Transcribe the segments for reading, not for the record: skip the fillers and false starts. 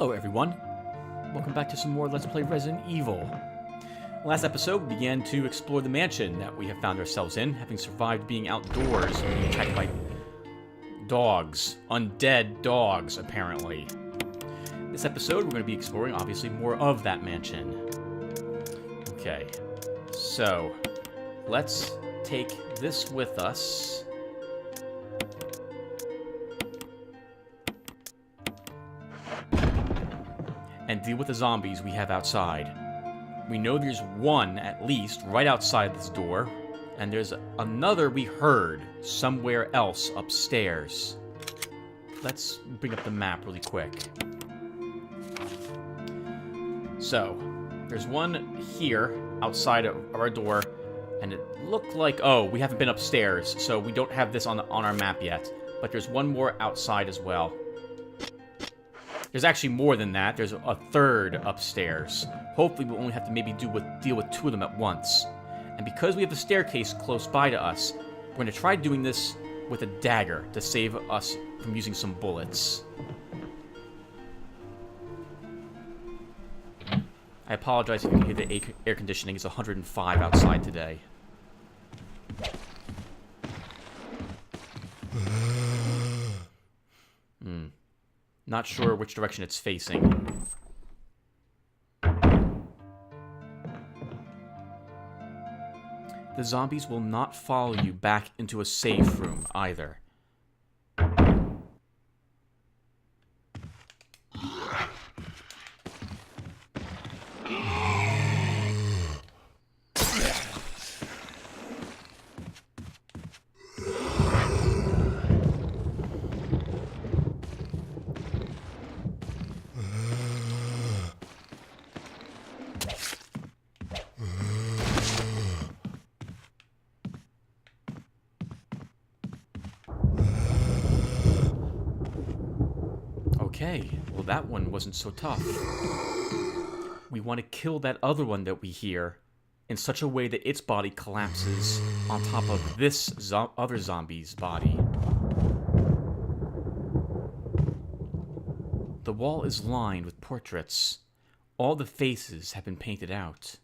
Hello everyone, welcome back to some more Let's Play Resident Evil. Last episode we began to explore the mansion that we have found ourselves in, having survived being outdoors and being attacked by dogs. Undead dogs, apparently. This episode we're going to be exploring, obviously, more of that mansion. Okay, so let's take this with us. And deal with the zombies we have outside. We know there's one, at least, right outside this door. And there's another we heard somewhere else upstairs. Let's bring up the map really quick. So, there's one here outside of our door. And it looked like, oh, we haven't been upstairs, so we don't have this on our map yet. But there's one more outside as well. There's actually more than that. There's a third upstairs. Hopefully we'll only have to maybe deal with two of them at once. And because we have a staircase close by to us, we're going to try doing this with a dagger to save us from using some bullets. I apologize if you can hear the air conditioning. It's 105 outside today. Not sure which direction it's facing. The zombies will not follow you back into a safe room either. Okay, well that one wasn't so tough. We want to kill that other one that we hear in such a way that its body collapses on top of this other zombie's body. The wall is lined with portraits. All the faces have been painted out.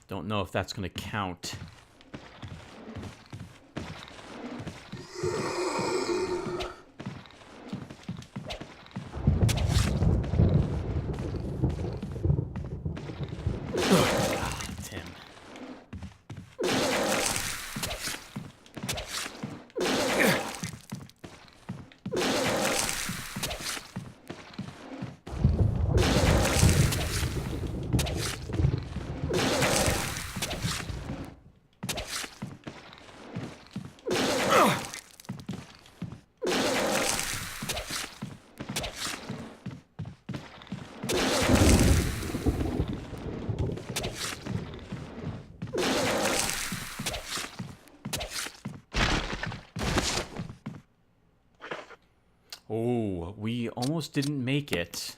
Don't know if that's going to count. Tim. Oh, we almost didn't make it.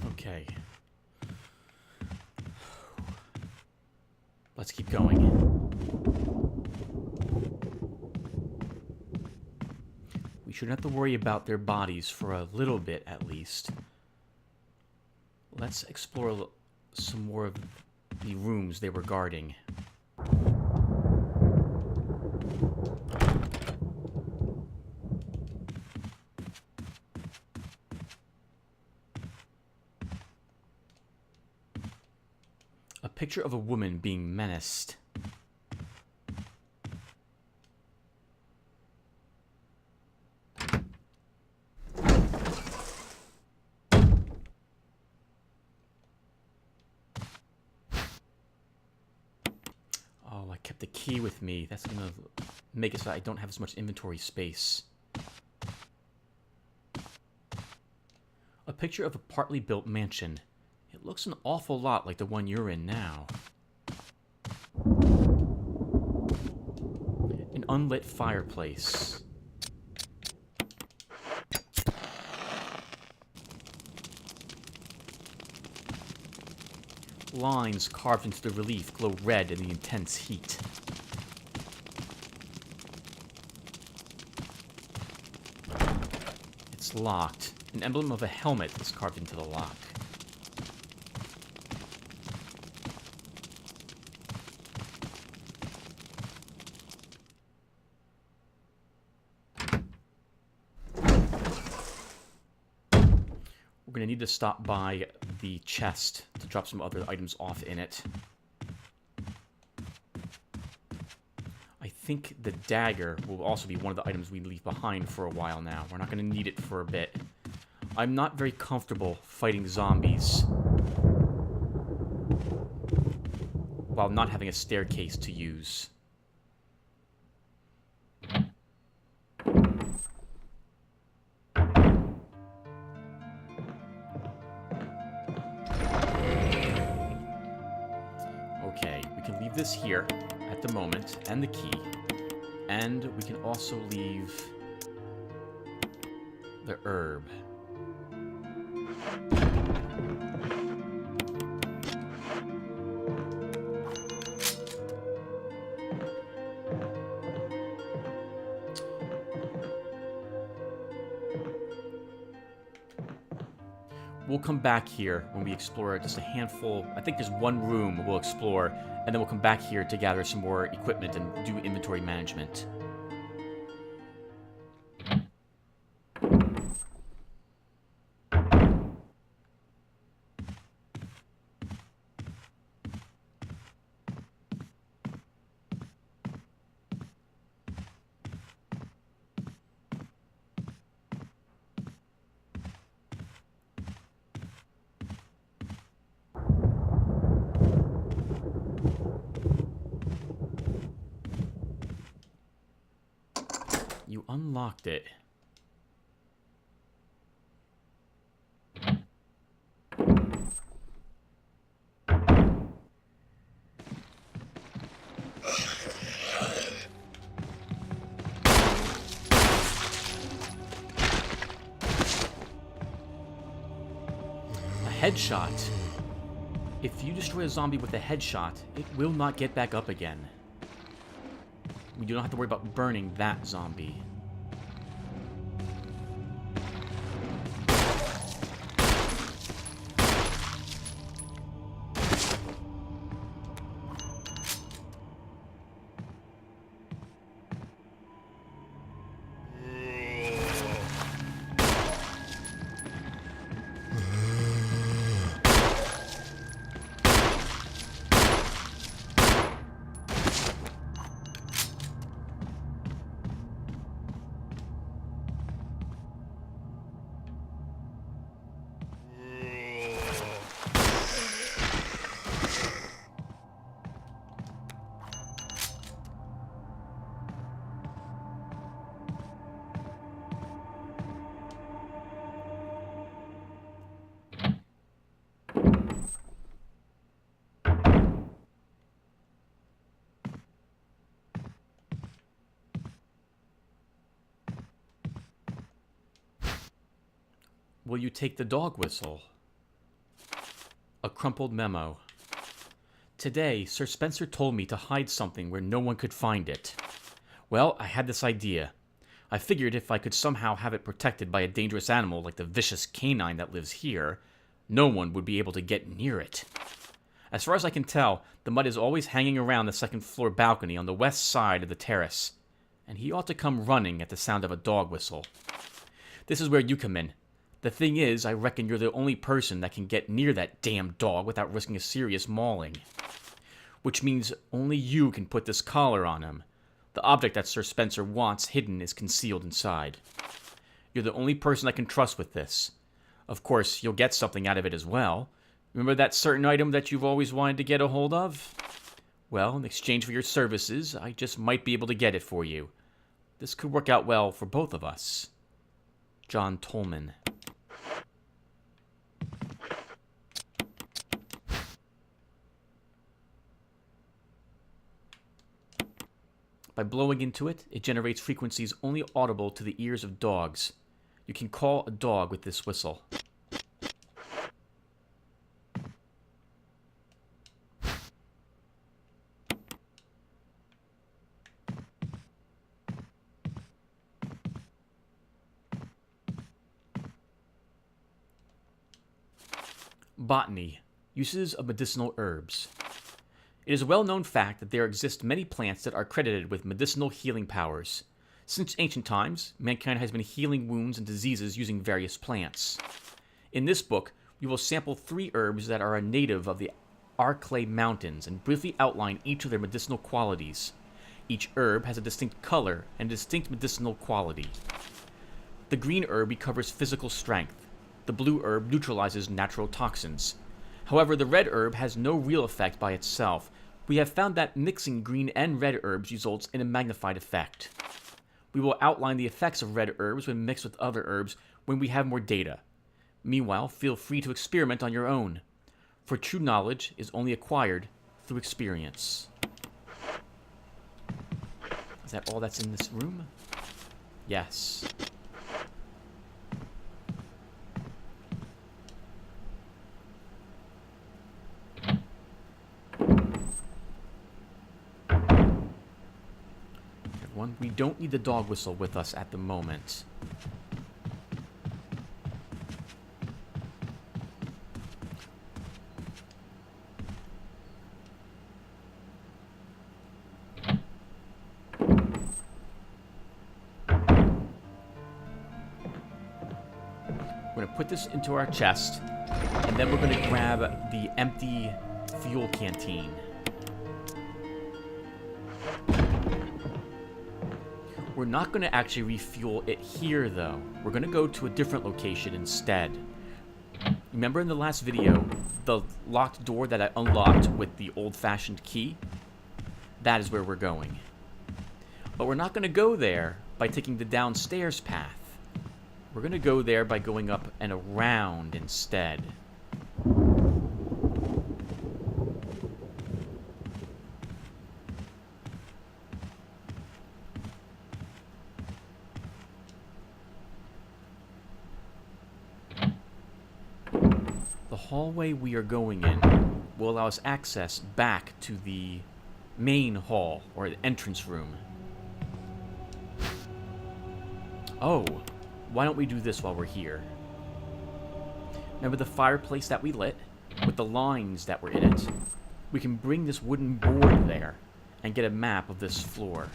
Okay. Let's keep going. We shouldn't have to worry about their bodies for a little bit, at least. Let's explore some more of the rooms they were guarding. picture of a woman being menaced. Oh, I kept the key with me. That's gonna make it so I don't have as much inventory space. A picture of a partly built mansion. It looks an awful lot like the one you're in now. An unlit fireplace. Lines carved into the relief glow red in the intense heat. It's locked. An emblem of a helmet is carved into the lock. We're going to need to stop by the chest to drop some other items off in it. I think the dagger will also be one of the items we leave behind for a while now. We're not going to need it for a bit. I'm not very comfortable fighting zombies while not having a staircase to use. Okay, we can leave this here at the moment, and the key. And we can also leave the herb. We'll come back here when we explore just a handful. I think there's one room we'll explore, and then we'll come back here to gather some more equipment and do inventory management. You unlocked it. A headshot. If you destroy a zombie with a headshot, it will not get back up again. We do not have to worry about burning that zombie. Will you take the dog whistle? A crumpled memo. Today, Sir Spencer told me to hide something where no one could find it. Well, I had this idea. I figured if I could somehow have it protected by a dangerous animal like the vicious canine that lives here, no one would be able to get near it. As far as I can tell, the mud is always hanging around the second floor balcony on the west side of the terrace, and he ought to come running at the sound of a dog whistle. This is where you come in. The thing is, I reckon you're the only person that can get near that damn dog without risking a serious mauling. which means only you can put this collar on him. The object that Sir Spencer wants hidden is concealed inside. You're the only person I can trust with this. Of course, you'll get something out of it as well. Remember that certain item that you've always wanted to get a hold of? Well, in exchange for your services, I just might be able to get it for you. This could work out well for both of us. John Tolman. By blowing into it, it generates frequencies only audible to the ears of dogs. You can call a dog with this whistle. Botany. Uses of medicinal herbs. It is a well-known fact that there exist many plants that are credited with medicinal healing powers. Since ancient times, mankind has been healing wounds and diseases using various plants. In this book, we will sample 3 herbs that are a native of the Arklay Mountains and briefly outline each of their medicinal qualities. Each herb has a distinct color and a distinct medicinal quality. The green herb recovers physical strength. The blue herb neutralizes natural toxins. However, the red herb has no real effect by itself. We have found that mixing green and red herbs results in a magnified effect. We will outline the effects of red herbs when mixed with other herbs when we have more data. Meanwhile, feel free to experiment on your own, for true knowledge is only acquired through experience. Is that all that's in this room? Yes. We don't need the dog whistle with us at the moment. We're going to put this into our chest, and then we're going to grab the empty fuel canteen. We're not going to actually refuel it here, though. We're going to go to a different location instead. Remember in the last video, the locked door that I unlocked with the old-fashioned key? That is where we're going. But we're not going to go there by taking the downstairs path. We're going to go there by going up and around instead. The hallway we are going in will allow us access back to the main hall, or the entrance room. Oh, why don't we do this while we're here? Remember the fireplace that we lit? With the lines that were in it? We can bring this wooden board there and get a map of this floor.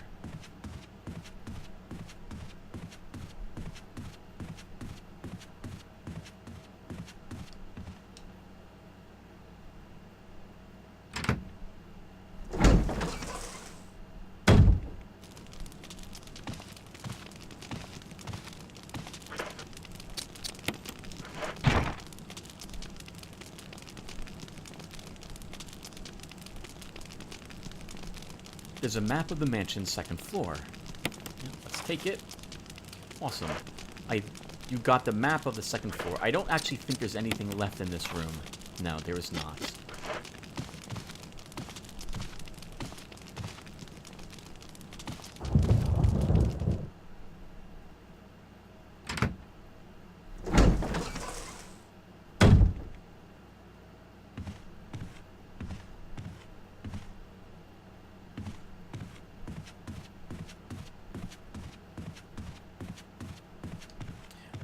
There's a map of the mansion's second floor. Yeah, let's take it. Awesome. You got the map of the second floor. I don't actually think there's anything left in this room. No, there is not.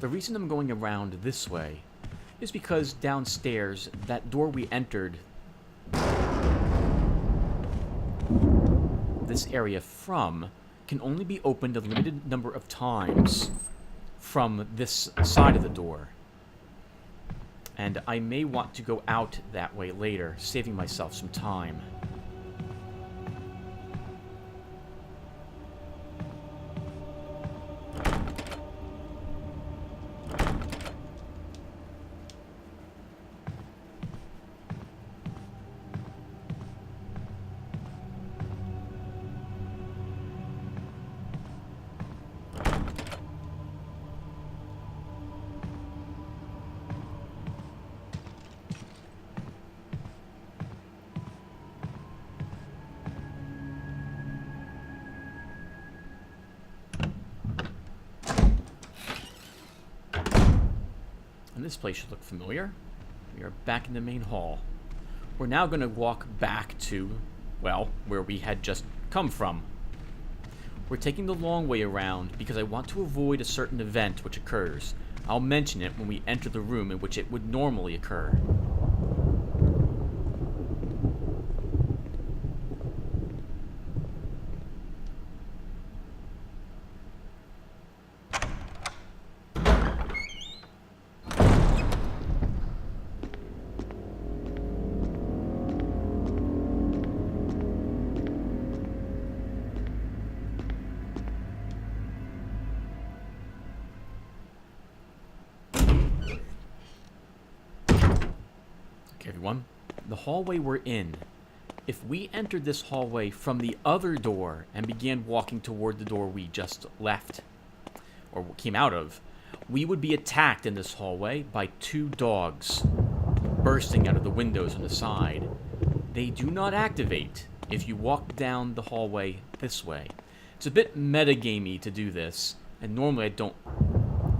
The reason I'm going around this way is because downstairs, that door we entered this area from can only be opened a limited number of times from this side of the door. And I may want to go out that way later, saving myself some time. this place should look familiar. We are back in the main hall. We're now going to walk back to, well, where we had just come from. We're taking the long way around because I want to avoid a certain event which occurs. I'll mention it when we enter the room in which it would normally occur. Everyone, the hallway we're in. If we entered this hallway from the other door and began walking toward the door we just left, or came out of, we would be attacked in this hallway by 2 dogs bursting out of the windows on the side. They do not activate if you walk down the hallway this way. It's a bit metagamey to do this, and normally I don't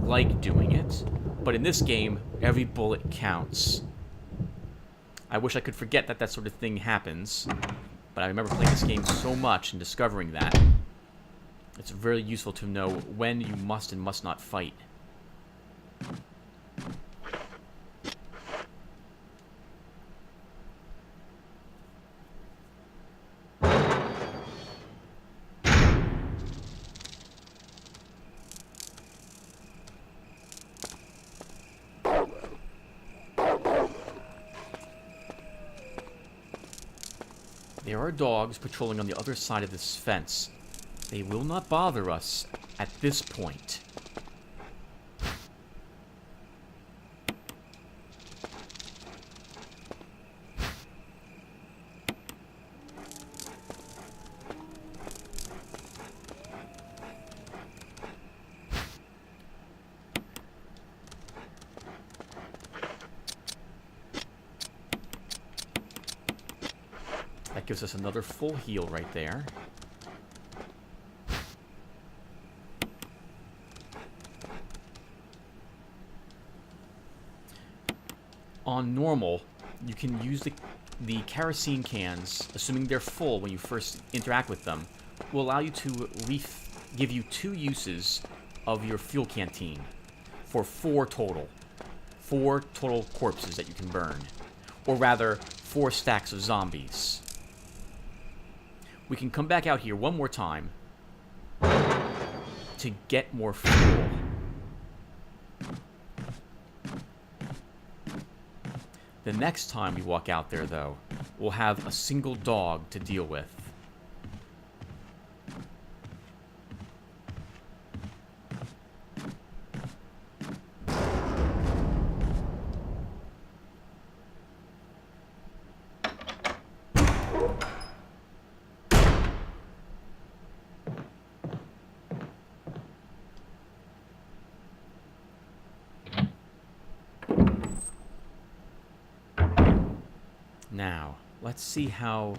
like doing it, but in this game, every bullet counts. I wish I could forget that that sort of thing happens, but I remember playing this game so much and discovering that. It's very useful to know when you must and must not fight. There are dogs patrolling on the other side of this fence. They will not bother us at this point. That gives us another full heal right there. On normal, you can use the kerosene cans, assuming they're full when you first interact with them, will allow you to give you 2 uses of your fuel canteen for 4 total. 4 total corpses that you can burn. Or rather, 4 stacks of zombies. We can come back out here one more time to get more fuel. The next time we walk out there, though, we'll have a single dog to deal with. Now, let's see how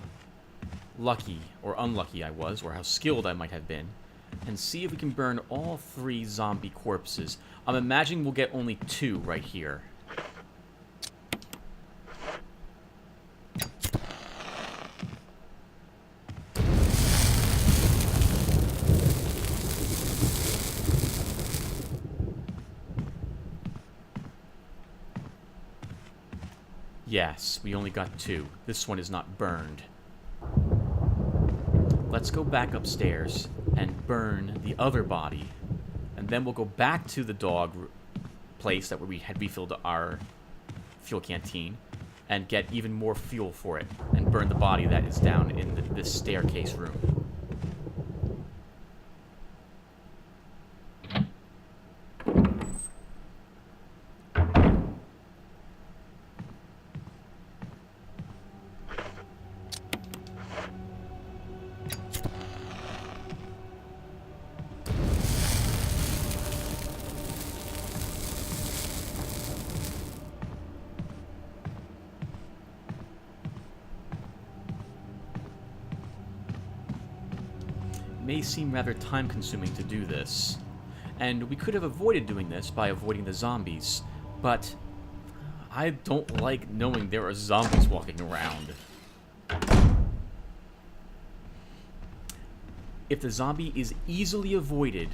lucky or unlucky I was, or how skilled I might have been, and see if we can burn all 3 zombie corpses. I'm imagining we'll get only 2 right here. Yes, we only got 2. This one is not burned. Let's go back upstairs and burn the other body. And then we'll go back to the dog place that we had refilled our fuel canteen and get even more fuel for it and burn the body that is down in this staircase room. May seem rather time-consuming to do this, and we could have avoided doing this by avoiding the zombies, but I don't like knowing there are zombies walking around. If the zombie is easily avoided,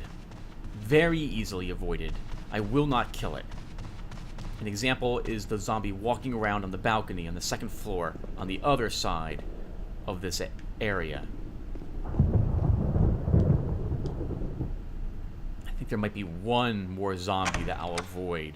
very easily avoided, I will not kill it. An example is the zombie walking around on the balcony on the second floor on the other side of this area. I think there might be one more zombie that I'll avoid.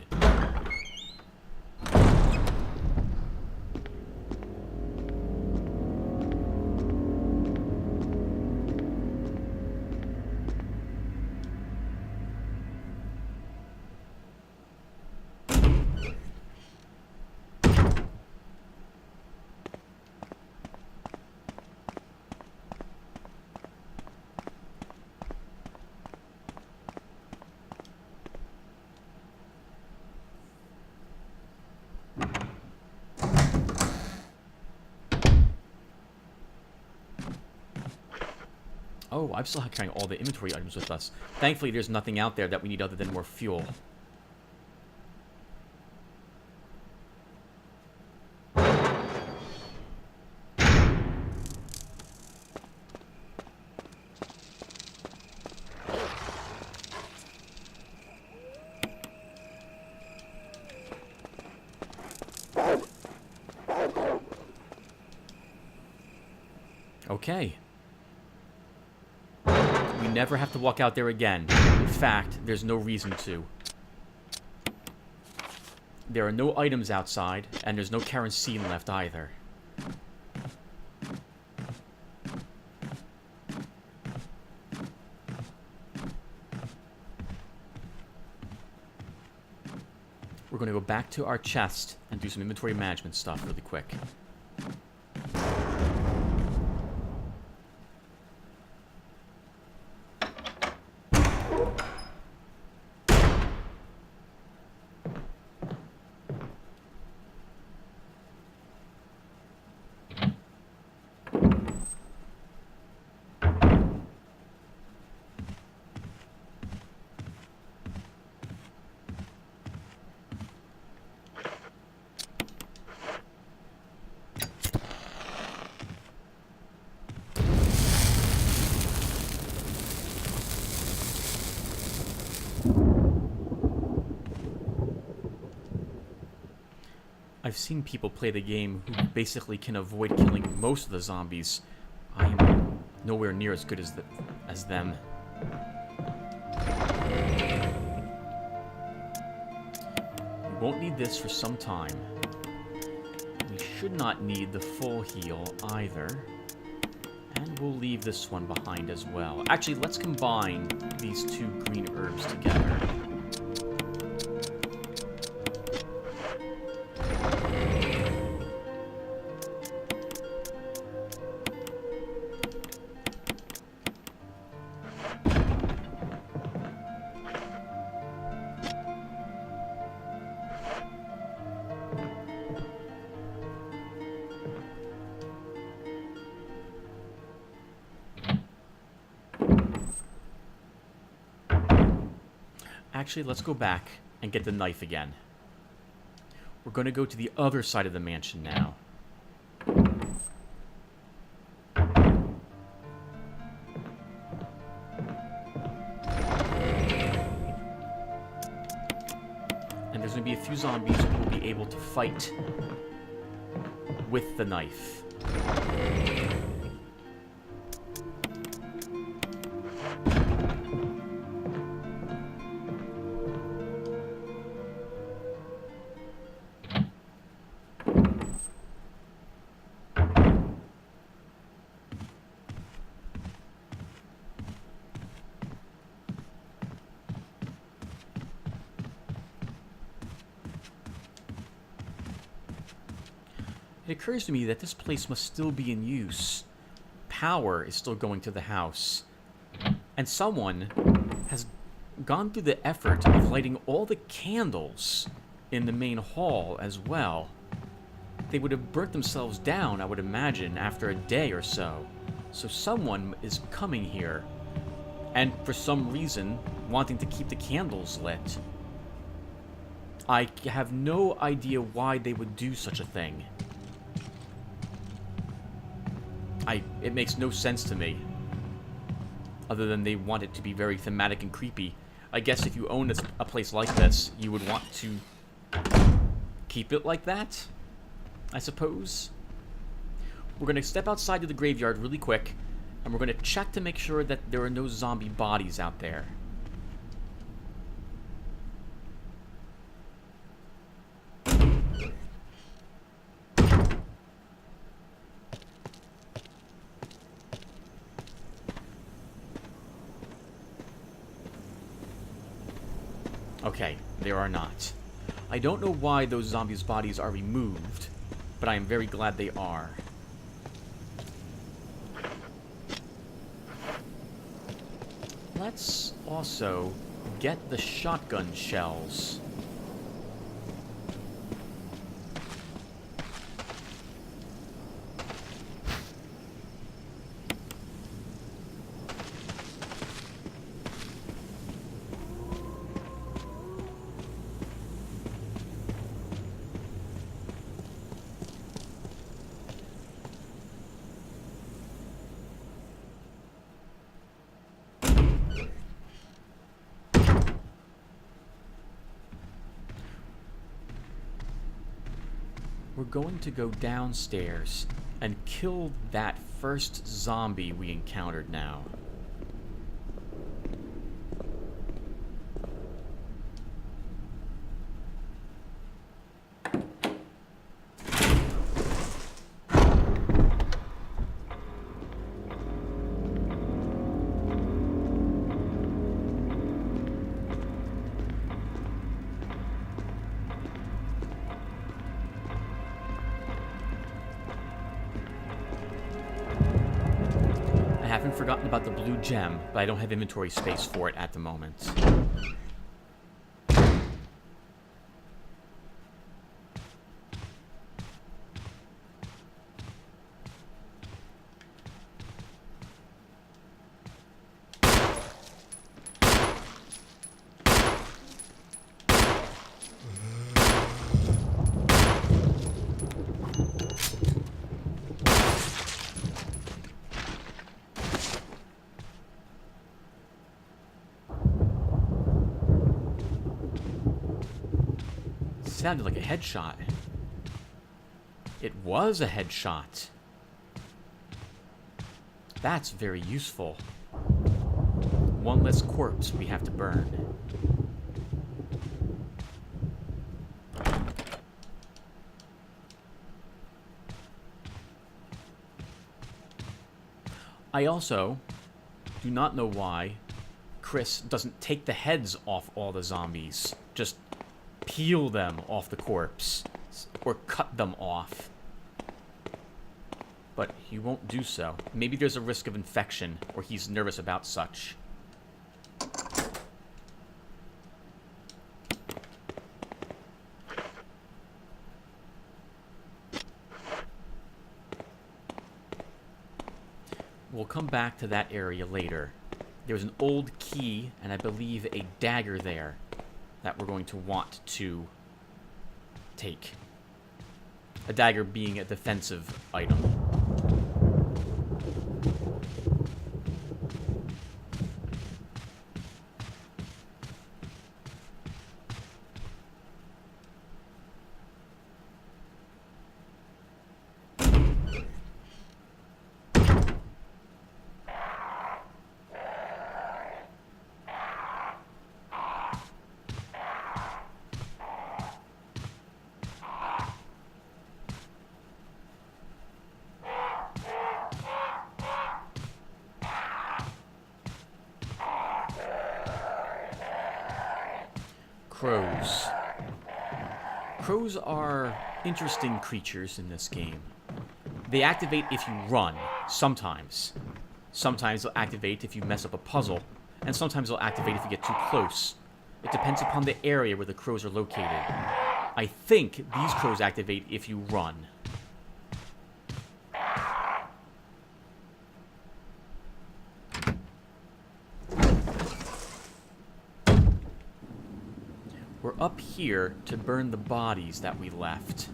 Oh, I'm still carrying all the inventory items with us. Thankfully, there's nothing out there that we need other than more fuel. Okay. We never have to walk out there again. In fact, there's no reason to. There are no items outside, and there's no kerosene left either. We're going to go back to our chest and do some inventory management stuff really quick. I've seen people play the game who basically can avoid killing most of the zombies. I am nowhere near as good as them. We won't need this for some time. We should not need the full heal either. And we'll leave this one behind as well. Actually, let's combine these two green herbs together. Actually, let's go back and get the knife again. We're going to go to the other side of the mansion now. And there's going to be a few zombies who will be able to fight with the knife. It occurs to me that this place must still be in use. Power is still going to the house. And someone has gone through the effort of lighting all the candles in the main hall as well. They would have burnt themselves down, I would imagine, after a day or so. So someone is coming here, and for some reason, wanting to keep the candles lit. I have no idea why they would do such a thing. It makes no sense to me. Other than they want it to be very thematic and creepy. I guess if you own a place like this, you would want to keep it like that, I suppose. We're going to step outside to the graveyard really quick, and we're going to check to make sure that there are no zombie bodies out there. Okay, there are not. I don't know why those zombies' bodies are removed, but I am very glad they are. Let's also get the shotgun shells. We're going to go downstairs and kill that first zombie we encountered now. I haven't forgotten about the blue gem, but I don't have inventory space for it at the moment. Sounded like a headshot. It was a headshot. That's very useful. One less corpse we have to burn. I also do not know why Chris doesn't take the heads off all the zombies. Just peel them off the corpse, or cut them off. But he won't do so. Maybe there's a risk of infection, or he's nervous about such. We'll come back to that area later. There's an old key, and I believe a dagger there that we're going to want to take. A dagger being a defensive item. Crows. Crows are interesting creatures in this game. They activate if you run, sometimes. Sometimes they'll activate if you mess up a puzzle, and sometimes they'll activate if you get too close. It depends upon the area where the crows are located. I think these crows activate if you run. We're up here to burn the bodies that we left.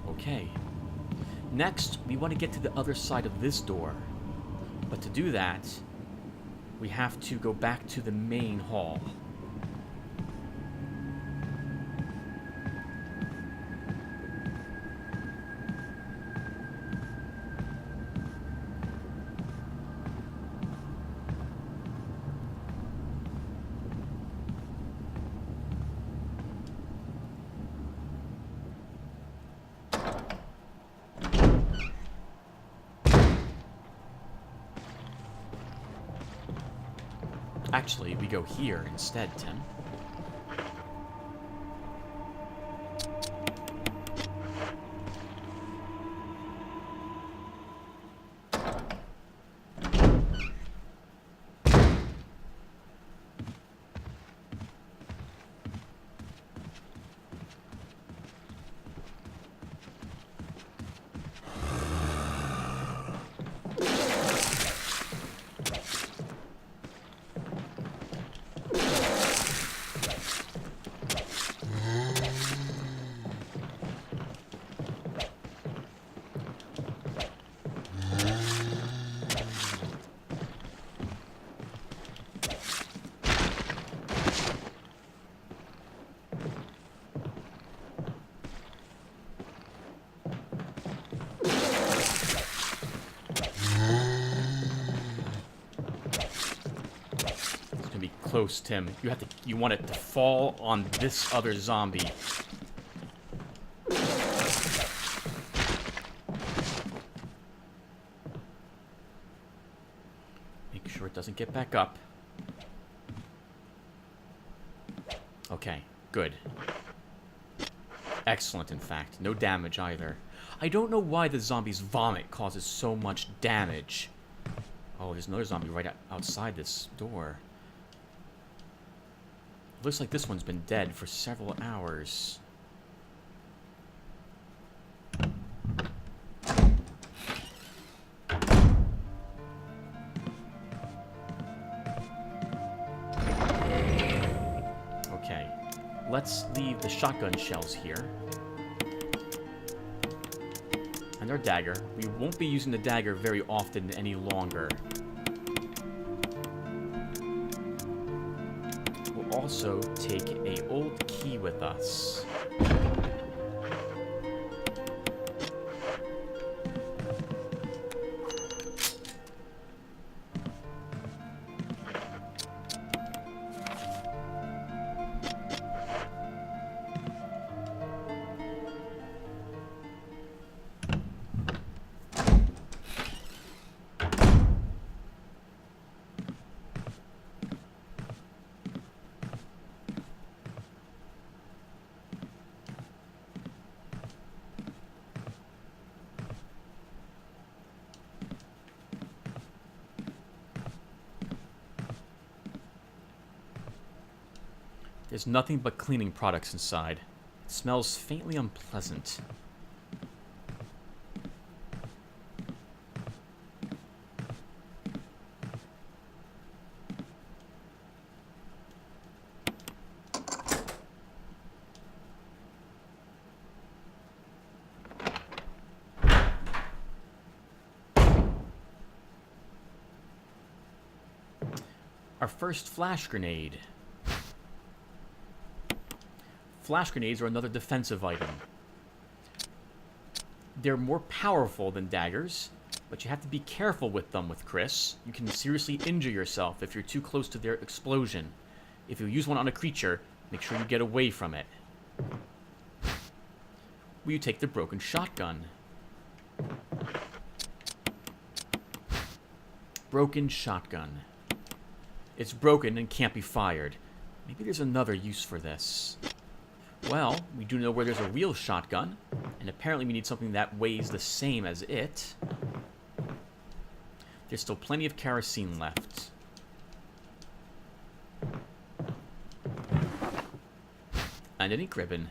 Okay. Next, we want to get to the other side of this door. But to do that, we have to go back to the main hall. Actually, we go here instead, Tim. Close, Tim. You want it to fall on this other zombie. Make sure it doesn't get back up. Okay, good. Excellent, in fact. No damage either. I don't know why the zombie's vomit causes so much damage. Oh, there's another zombie right outside this door. Looks like this one's been dead for several hours. Okay, let's leave the shotgun shells here. And our dagger. We won't be using the dagger very often any longer. Also take a old key with us. There's nothing but cleaning products inside. It smells faintly unpleasant. Our first flash grenade. Flash grenades are another defensive item. They're more powerful than daggers, but you have to be careful with them with Chris. You can seriously injure yourself if you're too close to their explosion. If you use one on a creature, make sure you get away from it. Will you take the broken shotgun? Broken shotgun. It's broken and can't be fired. Maybe there's another use for this. Well, we do know where there's a real shotgun, and apparently we need something that weighs the same as it. There's still plenty of kerosene left. And an ink ribbon.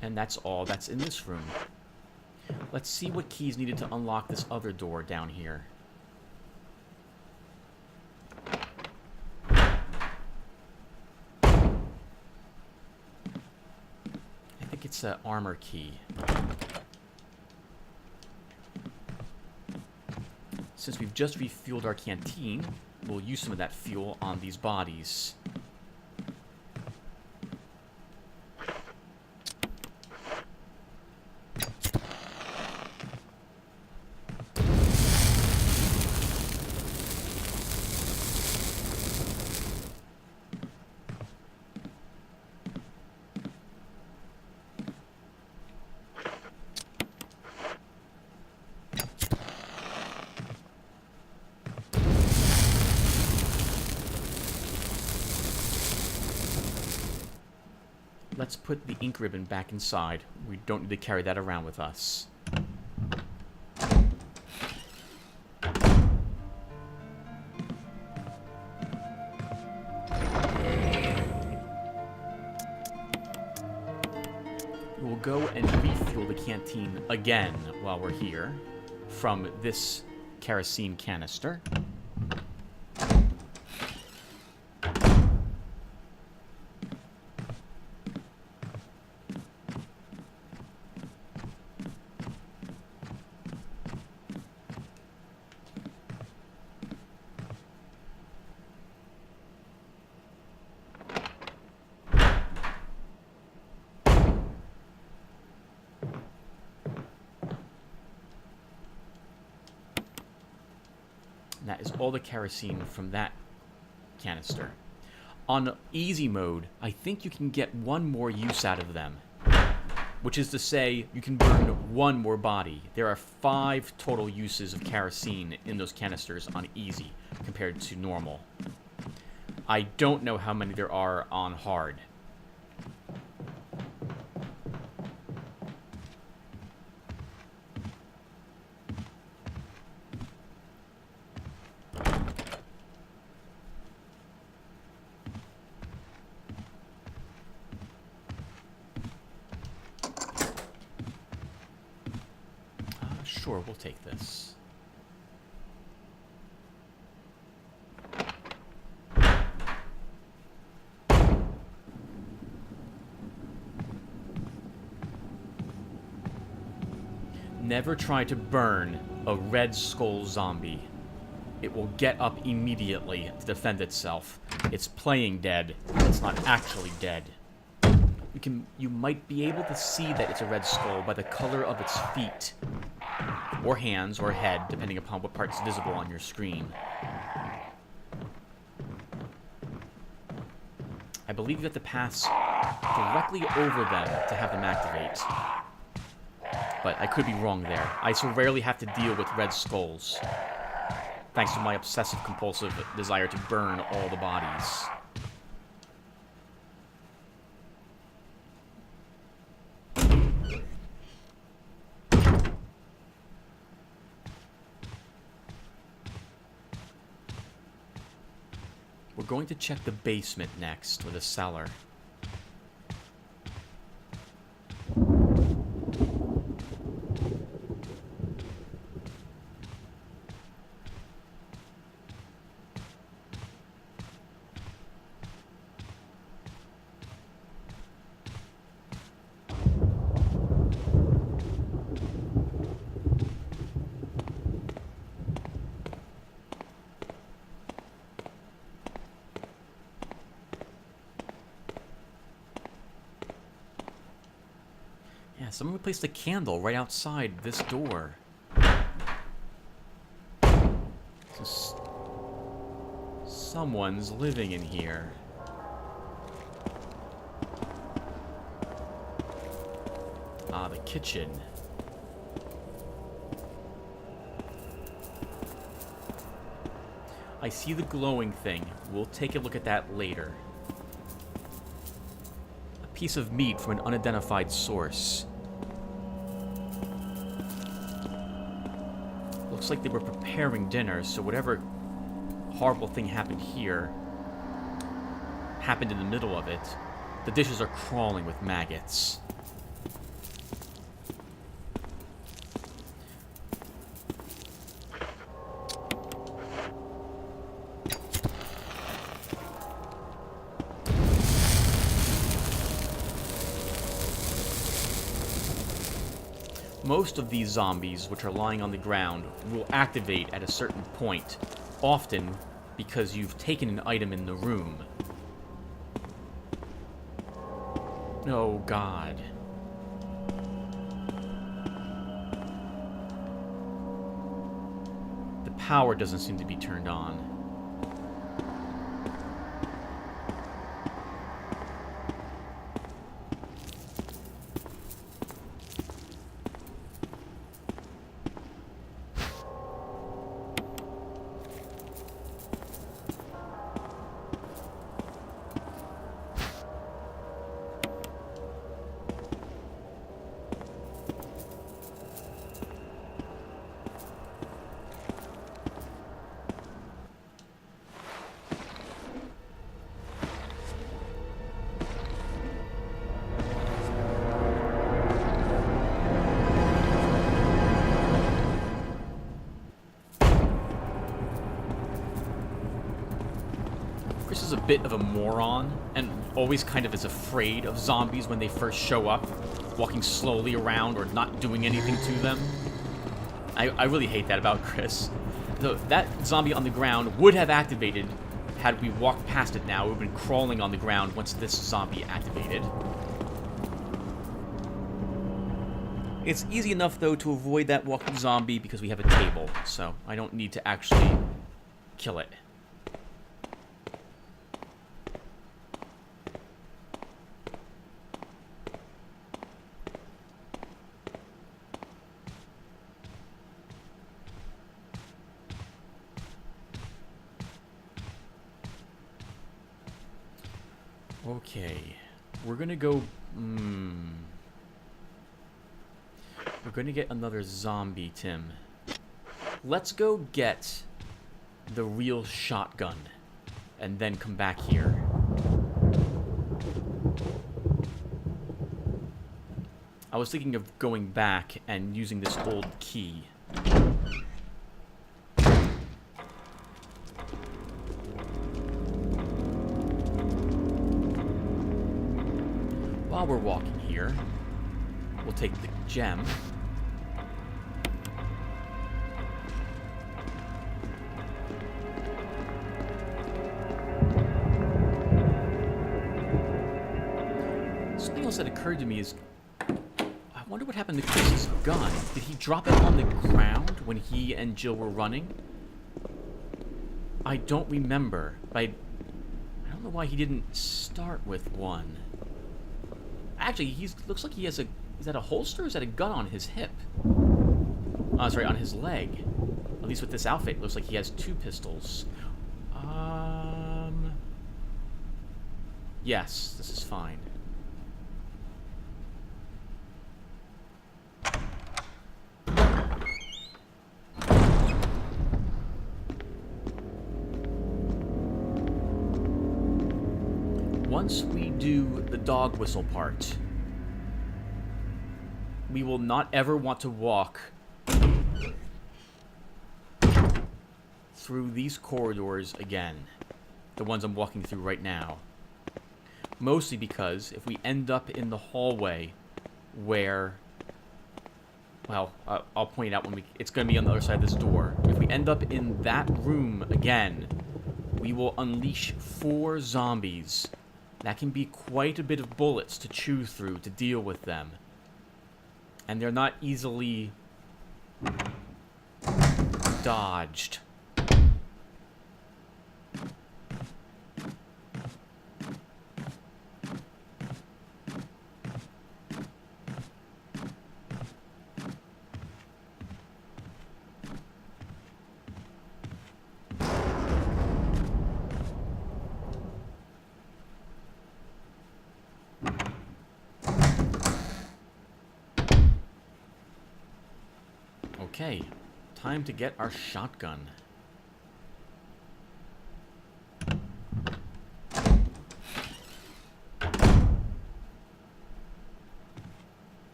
And that's all that's in this room. Let's see what keys needed to unlock this other door down here. I think it's an armor key. Since we've just refueled our canteen, we'll use some of that fuel on these bodies. Let's put the ink ribbon back inside. We don't need to carry that around with us. We'll go and refuel the canteen again while we're here from this kerosene canister. That is all the kerosene from that canister. On easy mode, I think you can get one more use out of them. Which is to say, you can burn one more body. There are 5 total uses of kerosene in those canisters on easy, compared to normal. I don't know how many there are on hard. Sure, we'll take this. Never try to burn a red skull zombie. It will get up immediately to defend itself. It's playing dead. It's not actually dead. You might be able to see that it's a red skull by the color of its feet. Or hands, or head, depending upon what part's visible on your screen. I believe you have to pass directly over them to have them activate. But I could be wrong there. I so rarely have to deal with red skulls, thanks to my obsessive-compulsive desire to burn all the bodies. We're going to check the basement next, or the cellar. Someone placed a candle right outside this door. Someone's living in here. Ah, the kitchen. I see the glowing thing. We'll take a look at that later. A piece of meat from an unidentified source. looks like they were preparing dinner, so whatever horrible thing happened here happened in the middle of it. The dishes are crawling with maggots. Most of these zombies, which are lying on the ground, will activate at a certain point, often because you've taken an item in the room. Oh, God. The power doesn't seem to be turned on. Chris is a bit of a moron, and always kind of is afraid of zombies when they first show up, walking slowly around or not doing anything to them. I really hate that about Chris. So that zombie on the ground would have activated had we walked past it now. It would have been crawling on the ground once this zombie activated. It's easy enough, though, to avoid that walking zombie because we have a table, so I don't need to actually kill it. Okay, we're gonna go, we're gonna get another zombie, Tim. Let's go get the real shotgun, and then come back here. I was thinking of going back and using this old key. While we're walking here, we'll take the gem. Something else that occurred to me is, I wonder what happened to Chris's gun. Did he drop it on the ground when he and Jill were running? I don't remember, but I don't know why he didn't start with one. Actually, looks like he has a... Is that a holster or is that a gun on his hip? Oh, sorry, on his leg. At least with this outfit, it looks like he has 2 pistols. Yes, this is fine. Once we do the dog whistle part, we will not ever want to walk through these corridors again. The ones I'm walking through right now. Mostly because if we end up in the hallway where... Well, I'll point it out when we... It's going to be on the other side of this door. If we end up in that room again, we will unleash 4 zombies. That can be quite a bit of bullets to chew through to deal with them. And they're not easily dodged. Okay, Time to get our shotgun.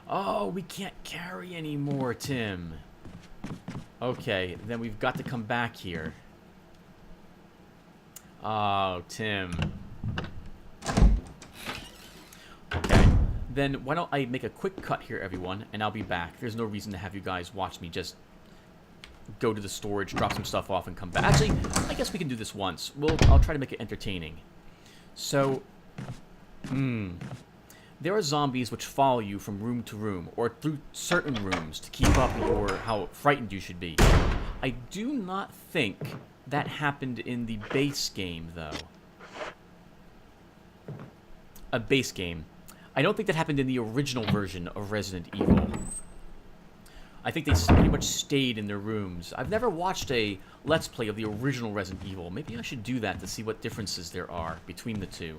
Oh, we can't carry anymore, Tim. Okay, then we've got to come back here. Oh, Tim. Okay, then why don't I make a quick cut here, everyone, and I'll be back. There's no reason to have you guys watch me just go to the storage, drop some stuff off, and come back. Actually, I guess we can do this once. I'll try to make it entertaining. So, there are zombies which follow you from room to room, or through certain rooms to keep up how frightened you should be. I do not think that happened in the base game, though. A base game. I don't think that happened in the original version of Resident Evil. I think they pretty much stayed in their rooms. I've never watched a Let's Play of the original Resident Evil. Maybe I should do that to see what differences there are between the two.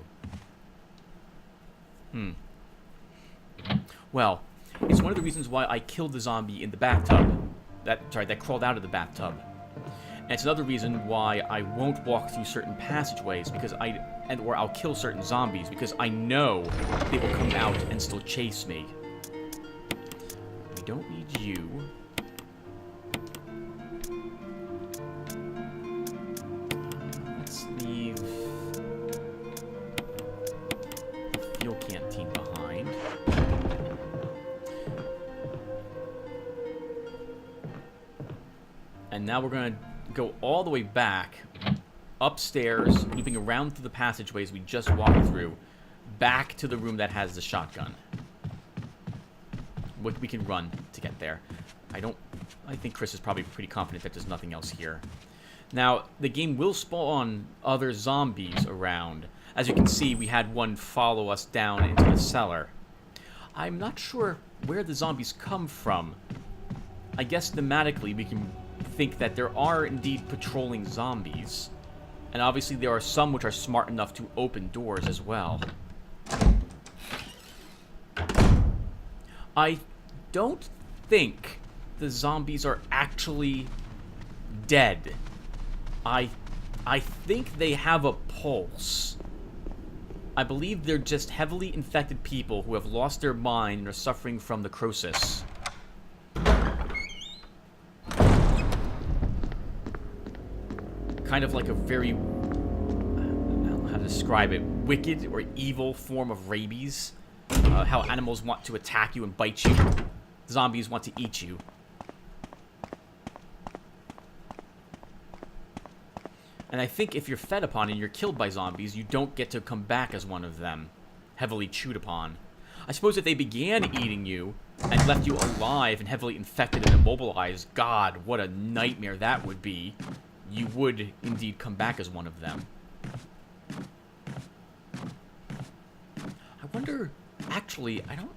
Well, it's one of the reasons why I killed the zombie in the bathtub. That crawled out of the bathtub. And it's another reason why I won't walk through certain passageways or I'll kill certain zombies because I know they will come out and still chase me. We don't need you. Let's leave the fuel canteen behind. And now we're going to go all the way back, upstairs, looping around through the passageways we just walked through, back to the room that has the shotgun. We can run to get there. I think Chris is probably pretty confident that there's nothing else here. Now, the game will spawn other zombies around. As you can see, we had one follow us down into the cellar. I'm not sure where the zombies come from. I guess thematically we can think that there are indeed patrolling zombies. And obviously there are some which are smart enough to open doors as well. I don't think the zombies are actually dead. I think they have a pulse. I believe they're just heavily infected people who have lost their mind and are suffering from necrosis. Kind of like a very, I don't know how to describe it, wicked or evil form of rabies. How animals want to attack you and bite you. Zombies want to eat you. And I think if you're fed upon and you're killed by zombies, you don't get to come back as one of them, heavily chewed upon. I suppose if they began eating you and left you alive and heavily infected and immobilized, God, what a nightmare that would be. You would indeed come back as one of them. I wonder, actually, I don't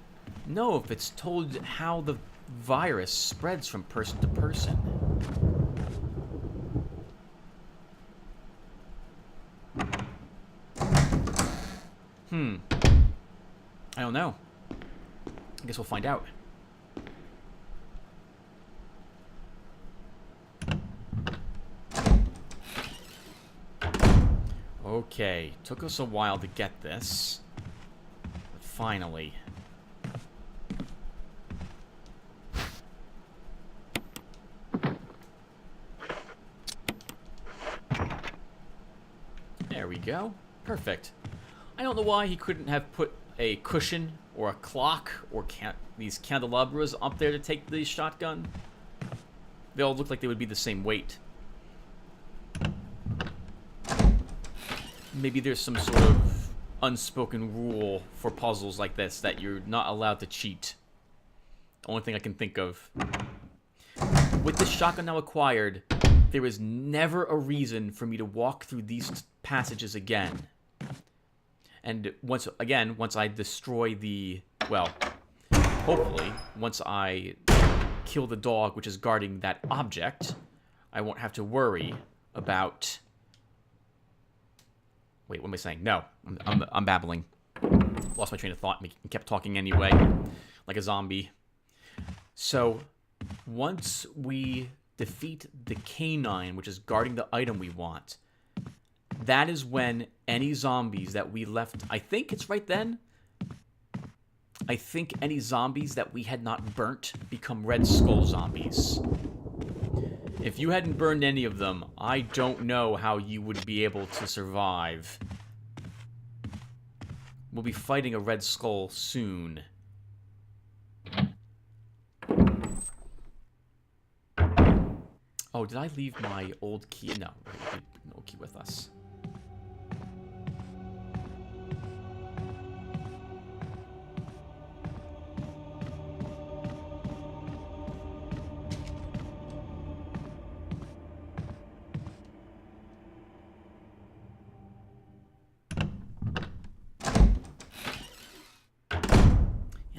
know if it's told how the virus spreads from person to person. I don't know. I guess we'll find out. Okay, took us a while to get this, but finally. There we go. Perfect. I don't know why he couldn't have put a cushion or a clock or these candelabras up there to take the shotgun. They all look like they would be the same weight. Maybe there's some sort of unspoken rule for puzzles like this that you're not allowed to cheat. Only thing I can think of. With this shotgun now acquired, there is never a reason for me to walk through these passages again. And once I destroy hopefully, once I kill the dog which is guarding that object, I won't have to worry about... Wait, what am I saying? No, I'm babbling. Lost my train of thought and kept talking anyway, like a zombie. So, once we defeat the canine, which is guarding the item we want, that is when any zombies that we left... I think it's right then. I think any zombies that we had not burnt become Red Skull zombies. If you hadn't burned any of them, I don't know how you would be able to survive. We'll be fighting a Red Skull soon. Oh, did I leave my old key? No, we did an old key with us.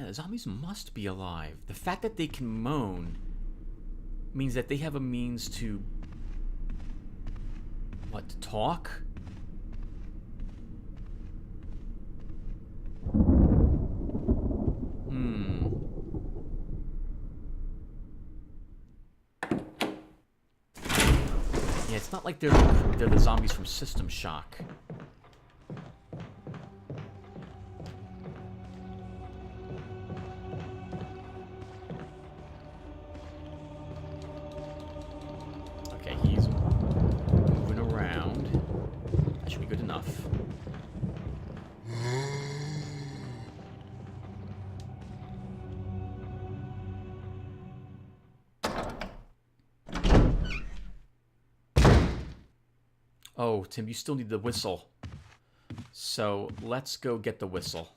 The zombies must be alive. The fact that they can moan means that they have a means to... what, to talk? Yeah, it's not like they're the zombies from System Shock. Oh, Tim, you still need the whistle. So, let's go get the whistle.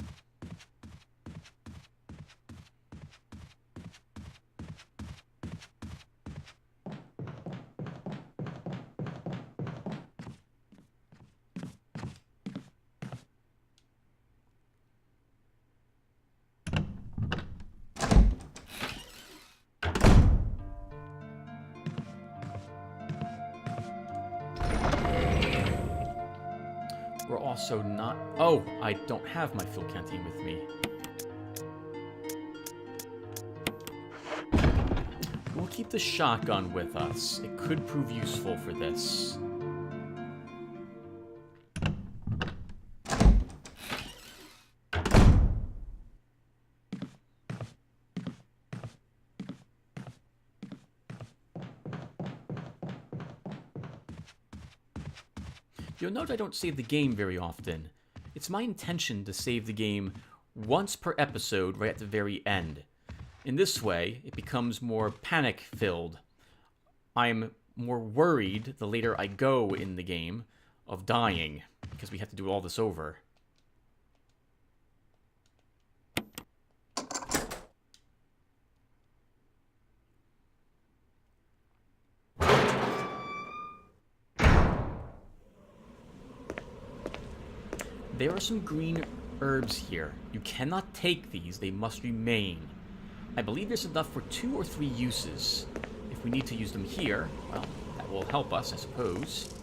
We're also not... Oh, I don't have my fuel canteen with me. We'll keep the shotgun with us. It could prove useful for this. You'll note I don't save the game very often. It's my intention to save the game once per episode right at the very end. In this way, it becomes more panic-filled. I'm more worried the later I go in the game of dying, because we have to do all this over. There are some green herbs here. You cannot take these, they must remain. I believe there's enough for 2 or 3 uses. If we need to use them here, well, that will help us, I suppose.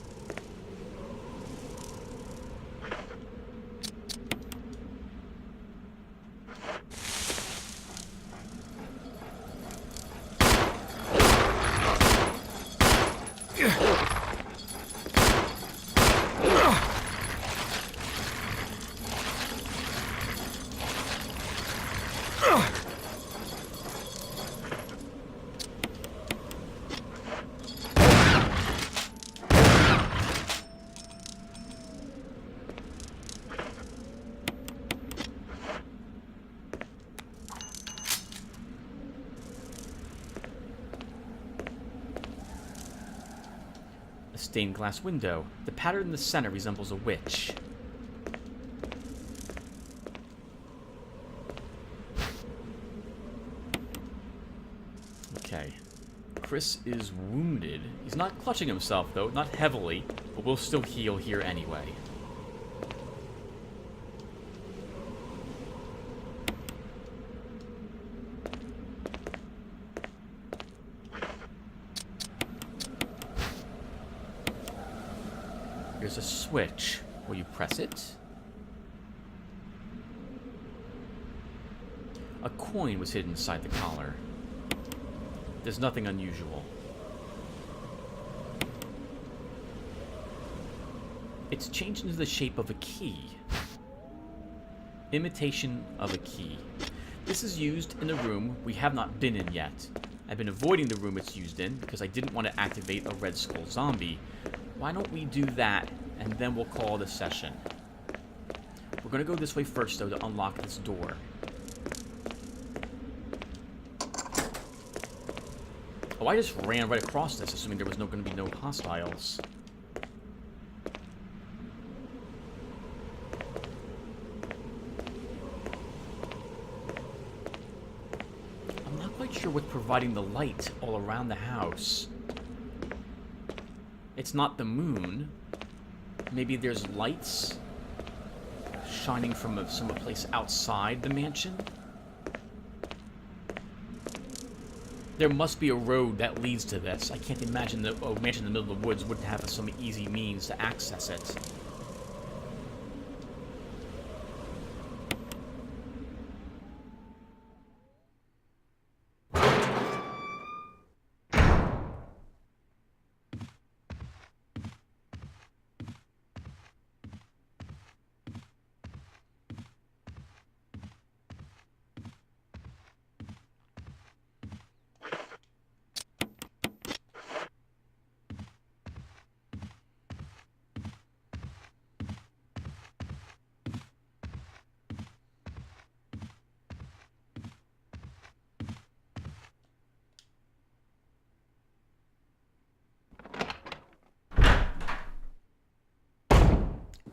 Stained glass window. The pattern in the center resembles a witch. Okay. Chris is wounded. He's not clutching himself, though. Not heavily, but we'll still heal here anyway. Here's a switch. Will you press it? A coin was hidden inside the collar. There's nothing unusual. It's changed into the shape of a key. Imitation of a key. This is used in a room we have not been in yet. I've been avoiding the room it's used in because I didn't want to activate a Red Skull zombie. Why don't we do that, and then we'll call it a session. We're going to go this way first, though, to unlock this door. Oh, I just ran right across this, assuming there was going to be no hostiles. I'm not quite sure what's providing the light all around the house. It's not the moon. Maybe there's lights shining from some place outside the mansion? There must be a road that leads to this. I can't imagine that a mansion in the middle of the woods wouldn't have some easy means to access it.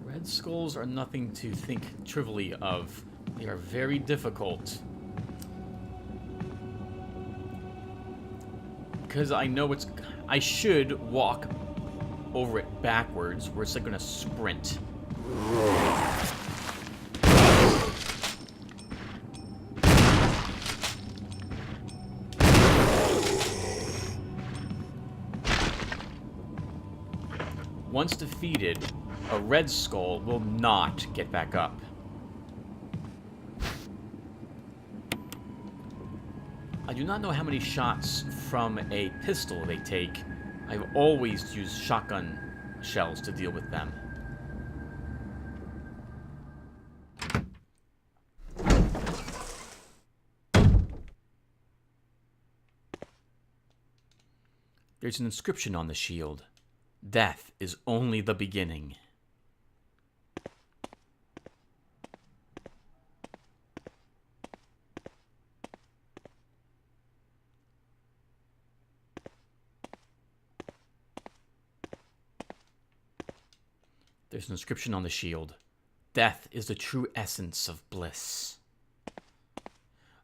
Red skulls are nothing to think trivially of. They are very difficult. Because I know it's... I should walk over it backwards, where it's like gonna sprint. Once defeated, a red skull will not get back up. I do not know how many shots from a pistol they take. I've always used shotgun shells to deal with them. There's an inscription on the shield. Death is only the beginning. There's an inscription on the shield. Death is the true essence of bliss.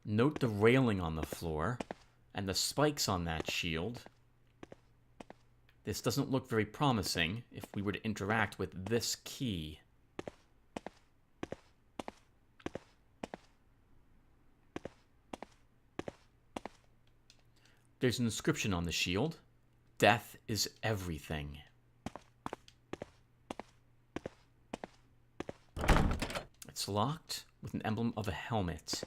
Note the railing on the floor and the spikes on that shield. This doesn't look very promising if we were to interact with this key. There's an inscription on the shield. Death is everything. It's locked with an emblem of a helmet.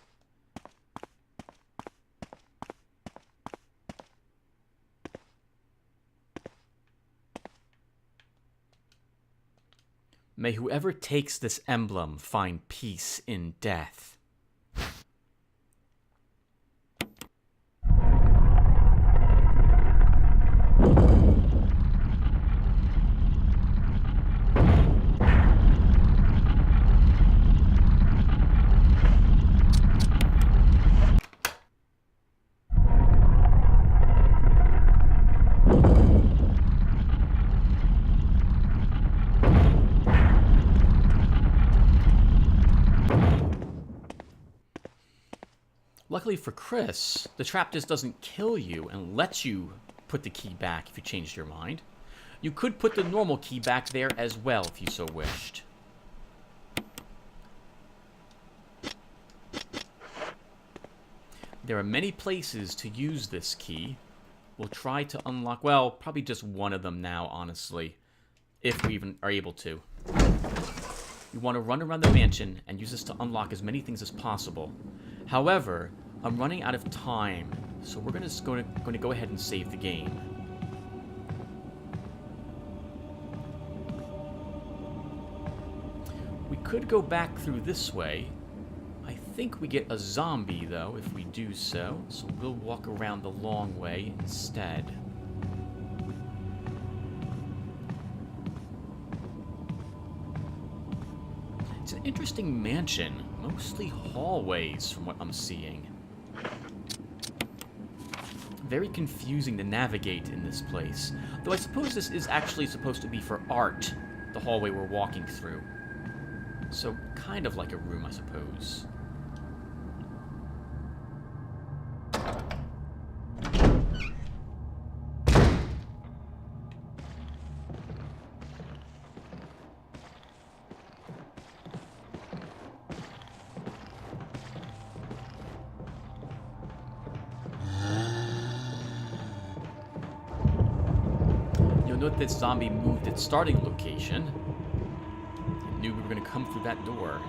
May whoever takes this emblem find peace in death. Luckily for Chris, the trap just doesn't kill you and lets you put the key back if you changed your mind. You could put the normal key back there as well if you so wished. There are many places to use this key. We'll try to unlock, well, probably just one of them now, honestly, if we even are able to. You want to run around the mansion and use this to unlock as many things as possible. However, I'm running out of time, so we're going to go ahead and save the game. We could go back through this way. I think we get a zombie, though, if we do so. So we'll walk around the long way instead. It's an interesting mansion. Mostly hallways, from what I'm seeing. Very confusing to navigate in this place. Though I suppose this is actually supposed to be for art, the hallway we're walking through. So, kind of like a room, I suppose. Note that zombie moved its starting location. It knew we were going to come through that door.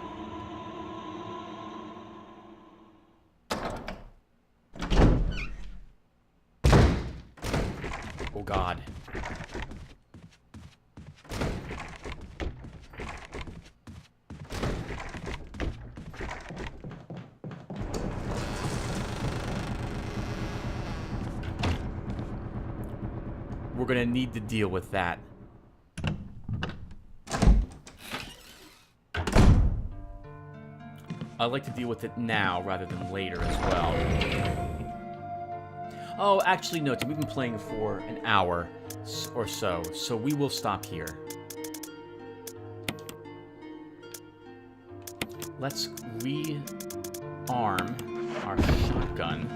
Oh god. We're gonna need to deal with that. I like to deal with it now rather than later as well. Oh, actually, no, we've been playing for an hour or so, so we will stop here. Let's rearm our shotgun.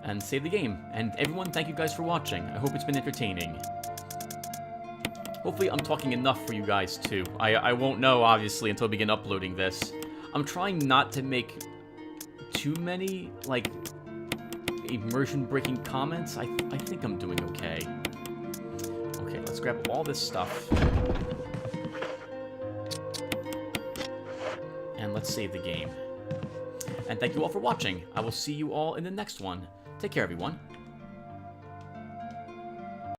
And save the game. And everyone, thank you guys for watching. I hope it's been entertaining. Hopefully I'm talking enough for you guys too. I won't know, obviously, until I begin uploading this. I'm trying not to make too many, like, immersion-breaking comments. I think I'm doing okay. Okay, let's grab all this stuff. And let's save the game. And thank you all for watching. I will see you all in the next one. Take care, everyone.